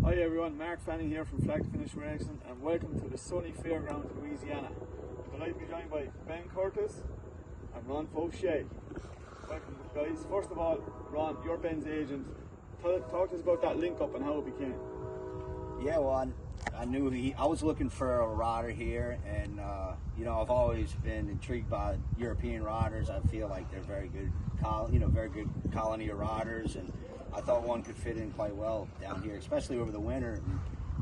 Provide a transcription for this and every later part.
Hi everyone, Mark Fanning here from Flag to Finish Racing, and welcome to the sunny fairgrounds of Louisiana. I'm delighted to be joined by Ben Curtis and Ron Faucheux. Welcome guys. First of all, Ron, you're Ben's agent. Talk to us about that link up and how it became. Yeah, well, I knew I was looking for a rider here, and I've always been intrigued by European riders. I feel like they're very good, very good colony of riders, and I thought one could fit in quite well down here, especially over the winter. And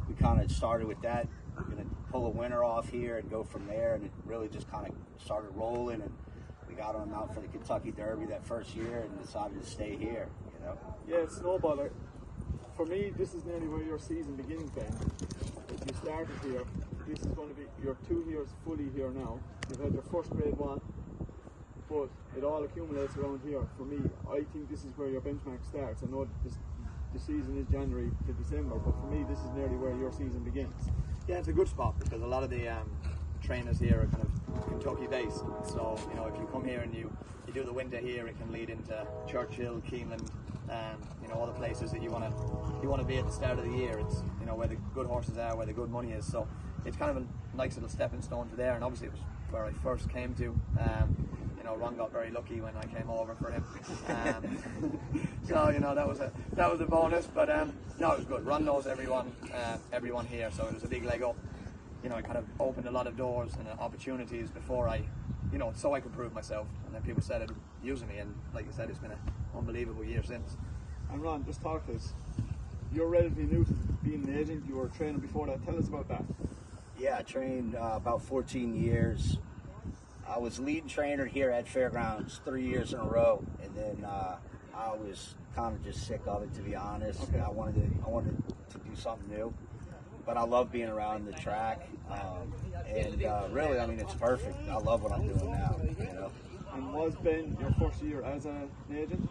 we kind of started with that. We're gonna pull a winter off here and go from there, and it really just kind of started rolling. And we got them out for the Kentucky Derby that first year, and decided to stay here. Yeah, it's snowballer. For me, this is nearly where your season begins, Ben. If you started here, this is going to be your 2 years fully here now. You've had your first grade one, but it all accumulates around here. For me, I think this is where your benchmark starts. I know the season is January to December, but for me, this is nearly where your season begins. Yeah, it's a good spot because a lot of the trainers here are kind of Kentucky based. So, if you come here and you do the winter here, it can lead into Churchill, Keeneland, all the places that you want to be at the start of the year. It's where the good horses are, where the good money is. So it's kind of a nice little stepping stone to there. And obviously it was where I first came to. Ron got very lucky when I came over for him. So that was a bonus. But no, it was good. Ron knows everyone here, so it was a big leg up. It kind of opened a lot of doors and opportunities before so I could prove myself. And then people started using me, and like you said, it's been an unbelievable year since. And Ron, just talk to us. You're relatively new to being an agent. You were training before that. Tell us about that. Yeah, I trained about 14 years. I was lead trainer here at Fairgrounds 3 years in a row, and then I was kind of just sick of it, to be honest. Okay. I wanted to do something new, but I love being around the track, and really, it's perfect. I love what I'm doing now. And was Ben your first year as an agent?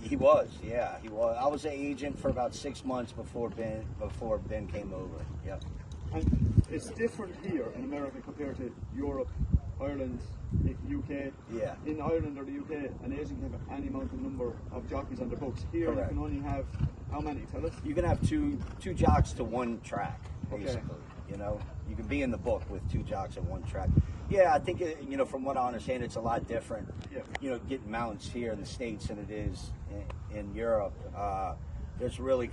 He was, yeah, he was. I was an agent for about 6 months before Ben came over. Yep. And it's different here in America compared to Europe, Ireland, UK. Yeah. In Ireland or the UK, an agent can have any amount of number of jockeys on the books. Here, Correct. You can only have how many? Tell us. You can have two jocks to one track, basically. Okay. You can be in the book with 2 jocks at one track. Yeah, I think from what I understand, it's a lot different. Yeah. Getting mounts here in the States than it is in Europe. There's really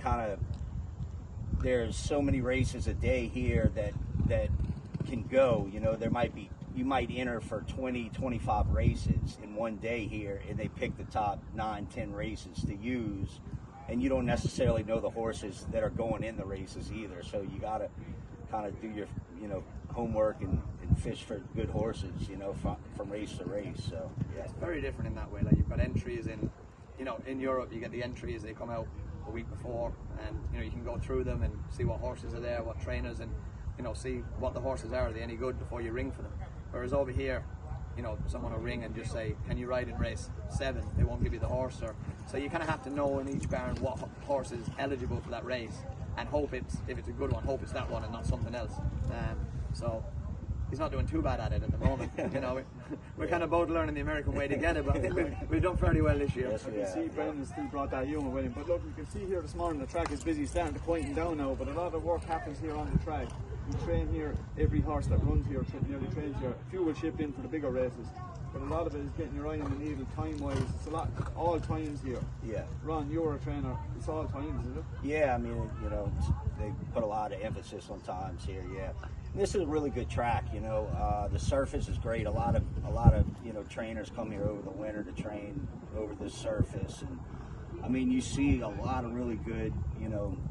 there's so many races a day here that can go. You might enter for 20, 25 races in one day here, and they pick the top 9, 10 races to use, and you don't necessarily know the horses that are going in the races either. So you got to kind of do your homework and fish for good horses, from race to race. So yeah, it's very different in that way. Like, you've got entries in Europe, you get the entries, they come out a week before, and you can go through them and see what horses are there, what trainers, and see what the horses are they any good before you ring for them. Whereas over here, someone will ring and just say, can you ride in race 7? They won't give you the horse. So you kind of have to know in each barn what horse is eligible for that race, and hope if it's a good one, hope it's that one and not something else. So he's not doing too bad at it at the moment. We're kind of both learning the American way to get it, but we've done fairly well this year. Yes, I can see Brendan still brought that humour with him. But look, you can see here this morning the track is busy, starting to quieten down now, but a lot of work happens here on the track. We train here, every horse that runs here nearly trains here. A few will ship in for the bigger races, but a lot of it is getting your eye on the needle time-wise. It's a lot, all times here. Yeah. Ron, you're a trainer. It's all times, is it? Yeah, they put a lot of emphasis on times here. Yeah. This is a really good track. The surface is great. A lot of trainers come here over the winter to train over the surface, and you see a lot of really good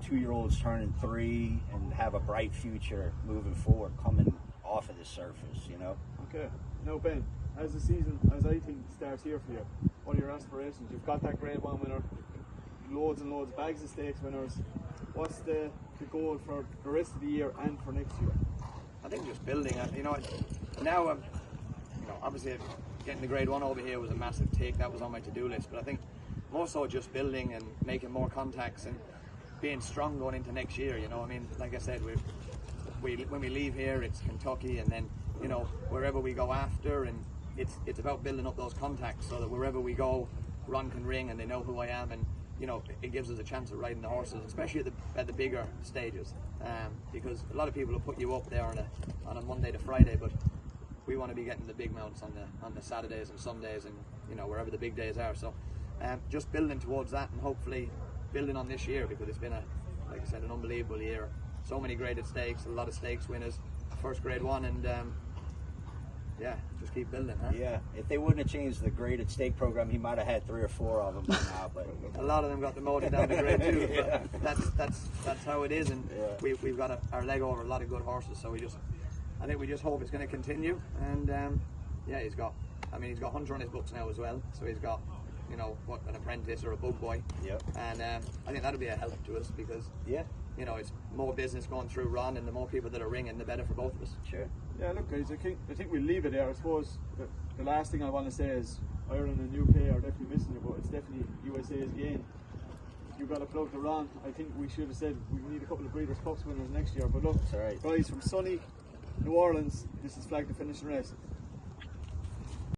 2-year-olds turning 3 and have a bright future moving forward coming off of the surface. Okay. Now Ben, as the season, as I think, starts here for you, what are your aspirations? You've got that grade 1 winner, loads and loads, bags of stakes winners. What's the goal for the rest of the year and for next year? I think just building. Now, obviously getting the grade 1 over here was a massive take. That was on my to-do list. But I think more so just building and making more contacts and being strong going into next year. Like I said, when we leave here, it's Kentucky, and then wherever we go after, and it's about building up those contacts so that wherever we go, Ron can ring and they know who I am, and you know, it gives us a chance of riding the horses, especially at the bigger stages, because a lot of people will put you up there on a Monday to Friday, but we want to be getting the big mounts on the Saturdays and Sundays, and you know, wherever the big days are. So just building towards that, and hopefully building on this year, because it's been like I said, an unbelievable year. So many graded stakes, a lot of stakes winners, first grade one, and yeah, just keep building, huh? Yeah, if they wouldn't have changed the graded stake program, he might have had 3 or 4 of them by now. But a lot of them got demoted down to grade 2. Yeah. But that's how it is, and we've got our leg over a lot of good horses. So I think we just hope it's going to continue. And yeah, he's got Hunter on his books now as well. So he's got, you know, an apprentice or a bug boy. Yep. And I think that'll be a help to us, because you know, it's more business going through Ron, and the more people that are ringing, the better for both of us. Sure. Yeah, look guys, I think we'll leave it there. I suppose the last thing I want to say is Ireland and UK are definitely missing you, but it's definitely USA's gain. You've got to plug the Ron. I think we should have said we need a couple of Breeders' Cups winners next year, but look, That's all right. guys, from sunny New Orleans, this is Flag the Finishing Race.